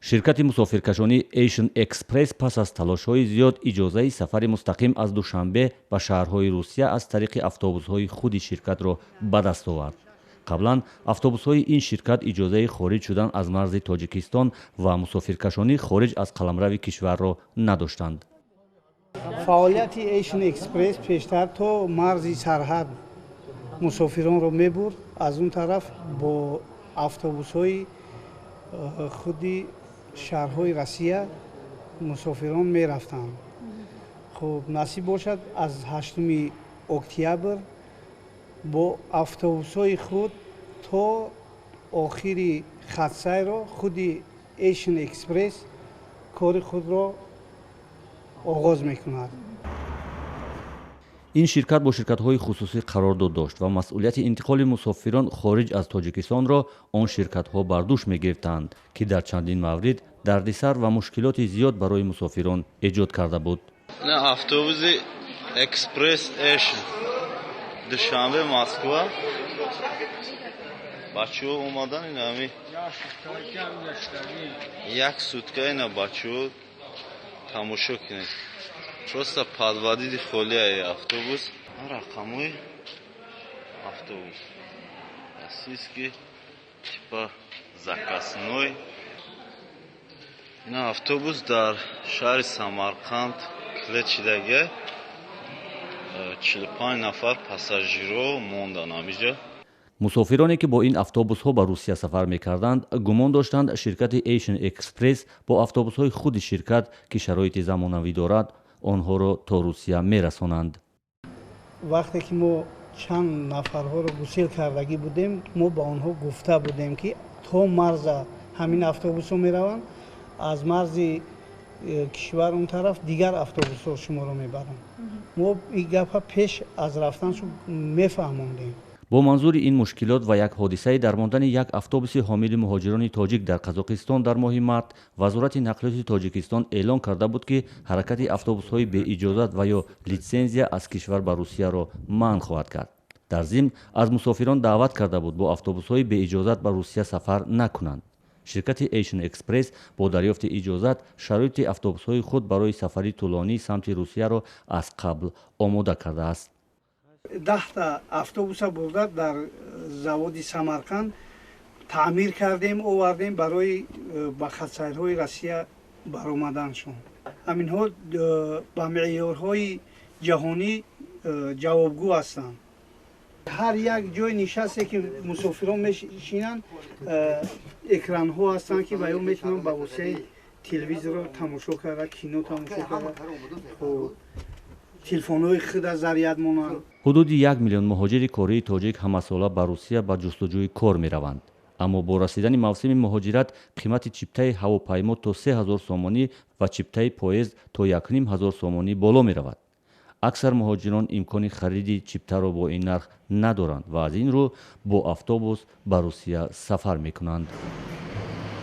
ширкати мусофиркашонии Asian Express пас аз талошҳои зиёд иҷозаи сафари мустақим аз Душанбе ба шаҳрҳои Русия аз тариқи автобусҳои худи ширкатро ба даст овард. қаблан автобусҳои ин ширкат иҷозаи хориҷ шудан аз марзи Тоҷикистон ва мусофиркашонӣ хориҷ аз қаламрави кишварро надоштанд. фаъолияти Asian Express пештар то марзи сарҳад мусофиронро мебурд, аз он тараф бо автобусҳои худи шаҳрҳои Русия мусофирон мерафтанд. хуб насиб бошад аз 8 октябр бо автобусҳои худ то охири хатсайро худи Asian Express кори худро оғоз мекунад. ин ширкат бо ширкатҳои хусусӣ қарордод дошт ва масъулияти интиқоли мусофирон хориҷ аз Тоҷикистонро он ширкатҳо бар дӯш мегирифтанд, ки дар чандин маврид дардисар ва мушкилоти зиёд барои мусофирон эҷод карда буд. автобуси Express Asian Душанбе Москва бачаҳо омадан инами як сутка ина бачаҳо тамошо кунед. Просто подводите фолияи автобус, рақамои автобус, таъсиски типа закасной. Ина автобус дар шаҳри Самарқанд клечидага 45 нафар пассажиро мондан амиҷа. мусофироне ки бо ин автобусҳо ба Русия сафар мекарданд, гумон доштанд ширкати Asian Express бо автобусҳои худи ширкат, ки шароити замонавӣ дорад, онҳоро то Русия мерасонанд. вақте ки мо чанд нафарҳоро гусел кардагӣ будем, мо ба онҳо гуфта будем ки то марза ҳамин автобусҳо мераванд, аз марзи кишвар он тараф дигар автобусҳо шуморо мебаранд. мо ин гапа пеш аз рафтаншо мефаҳмондем. бо манзури ин мушкилот ва як ҳодисаи дармондани як автобуси ҳомили муҳоҷирони тоҷик дар Қазоқистон дар моҳи март, вазорати нақлиёти Тоҷикистон эълон карда буд, ки ҳаракати автобусҳои беиҷозат ва ё литсензия аз кишвар ба Русияро манъ хоҳад кард. дар зимн аз мусофирон даъват карда буд бо автобусҳои беиҷозат ба Русия сафар накунанд. ширкати Asian Express бо дарёфти иҷозат шароити автобусҳои худ барои сафари тӯлонии самти Русияро аз қабл омода кардааст. 10 автобуса бурда дар заводи Самарқанд таъмир кардем, овардем барои ба хатсайрҳои Русия баромаданшон. ҳаминҳо ба меъёрҳои ҷаҳонӣ ҷавобгӯ ҳастанд. ҳар як ҷой нишасте ки мусофирон мешинанд, экранҳо ҳастанд ки ба ё метавонанд ба воситаи телевизорро тамошо карда, кино тамошо карда, телефонҳои худа заряд монанд. ҳудуди 1 миллион муҳоҷири кории тоҷик ҳамасола ба Русия ба ҷустуҷӯи кор мераванд. аммо бо расидани мавсими муҳоҷират қимати чиптаи ҳавопаймо то 3000 сомонӣ ва чиптаи поезд то 1500 сомонӣ боло меравад. аксар муҳоҷирон имкони хариди чиптаро бо ин нарх надоранд ва аз ин рӯ бо автобус ба Русия сафар мекунанд.